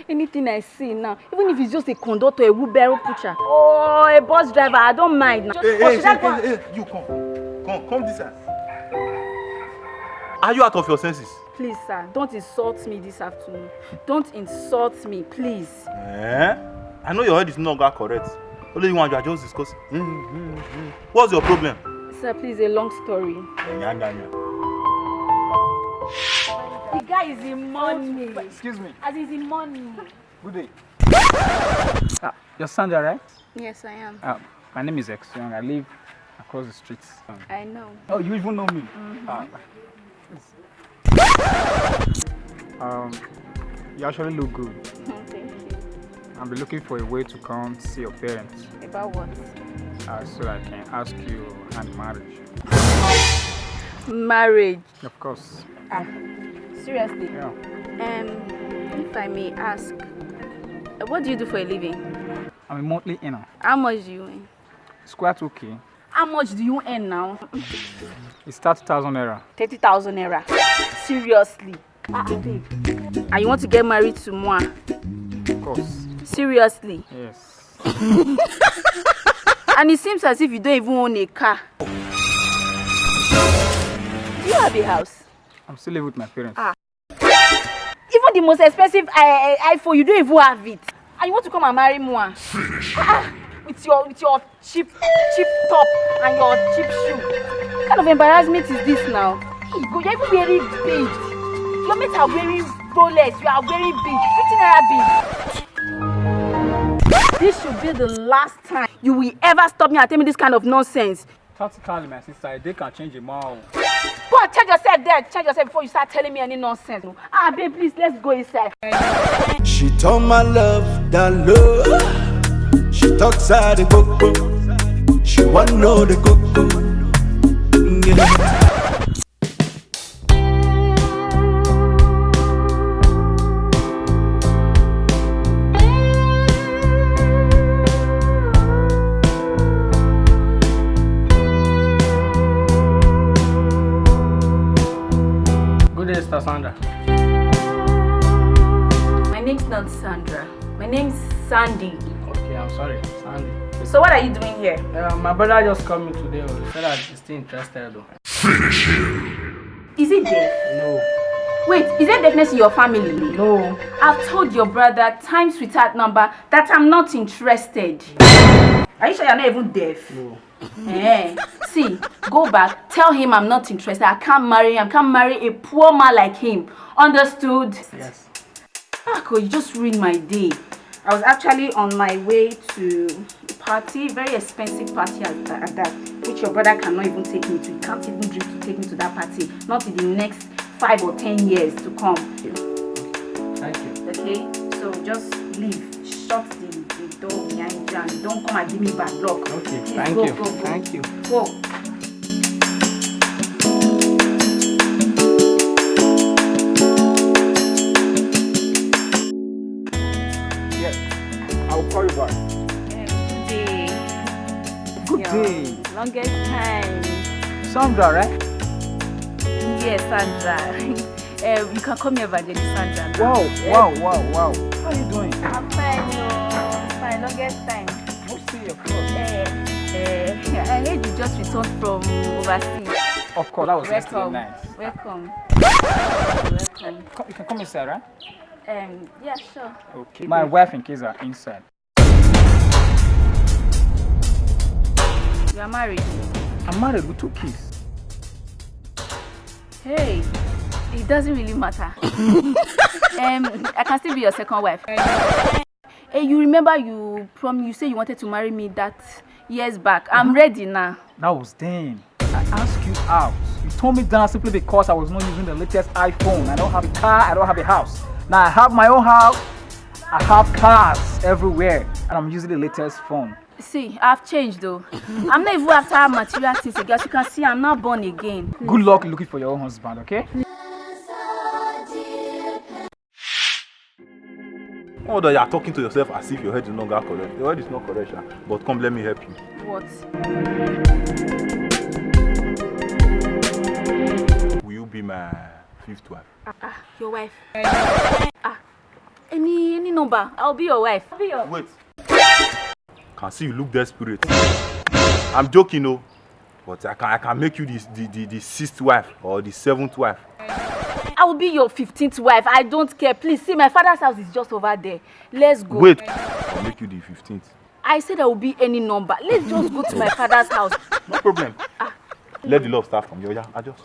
Anything I see now, even if it's just a conductor, a wheelbarrow pusher, or a bus driver, I don't mind. Hey, you come this side. Are you out of your senses? Please, sir, don't insult me this afternoon. Don't insult me, please. I know your head is not correct. Only you are just discussing. What's your problem? Sir, please, a long story. The guy is in money. Excuse me. As he's in money. Good day. You're Sandra, right? Yes, I am. My name is Young. I live across the streets. I know. Oh, you even know me? You actually look good. Thank you. I'll be looking for a way to come see your parents. About what? So I can ask you hand marriage. Marriage? Of course. Seriously? Yeah. If I may ask, what do you do for a living? I'm a monthly earner. How much do you earn? It's quite okay. How much do you earn now? It's 30,000 naira. 30,000 naira. Seriously? Babe. And you want to get married to moi? Of course. Seriously? Yes. And it seems as if you don't even own a car. Do you have a house? I'm still living with my parents. Even the most expensive iPhone, you don't even have it. And you want to come and marry moi? With your cheap top and your cheap shoe. What kind of embarrassment is this now? Hey, you're even wearing big. Your mates are wearing Rolex. You are wearing big. 15 naira big. This should be the last time you will ever stop me and tell me this kind of nonsense. Tactically, my sister, they can change your mind. Go and check yourself there. Check yourself before you start telling me any nonsense. Babe, please, let's go inside. She told my love that love. She talks out the coco. She wanna know the coco. Yeah. Sandra. My name's not Sandra. My name's Sandy. Okay, I'm sorry, Sandy. So what are you doing here? My brother just called me today. He said that he's still interested though. Finish him. Is it deaf? No. Wait, is there deafness in your family? No. I've told your brother times without number that I'm not interested. Are you sure you're not even deaf? No. See, go back, tell him I'm not interested. I can't marry him. I can't marry a poor man like him. Understood? Yes. You just ruined my day. I was actually on my way to a party, very expensive party at that, which your brother cannot even take me to. He can't even dream to take me to that party. Not in the next 5 or 10 years to come. Thank you. Okay? So just leave. Shut the door behind you and don't come and give me bad luck. Okay, please, thank go, you. Go. Thank you. Go. Yeah, I'll call you back. Good day. Longest time. Sandra, right? Yes, Sandra. You can call me Evangelist Sandra. Wow. How are you doing? I'm fine, fine. Longest time. What's your phone? I heard you just returned from overseas. Of course, that was Welcome. nice. Welcome. You can come inside, right? Yeah, sure. Okay. My wife and kids are inside. You are married? I'm married with 2 kids. Hey, it doesn't really matter. I can still be your second wife. Hey, you remember you said you wanted to marry me that years back. I'm ready now. That was then. I asked you out. You told me down simply because I was not using the latest iPhone. I don't have a car, I don't have a house. Now I have my own house, I have cars everywhere, and I'm using the latest phone. See, I've changed though. I'm not even after material things again. As you can see, I'm not born again. Good luck looking for your own husband, okay? Although you are talking to yourself as if your head is not correct. Your head is not correct, but come, let me help you. What? Will you be my 5th wife? Your wife. Any number. I'll be your wife. I'll be your... Wait. Can see you look desperate. I'm joking, no. But I can make you the 6th wife or the 7th wife. I will be your 15th wife. I don't care. Please, see, my father's house is just over there. Let's go. Wait. I'll make you the 15th. I said I will be any number. Let's just go to my father's house. No problem. Let the love start from you. Yeah, I just.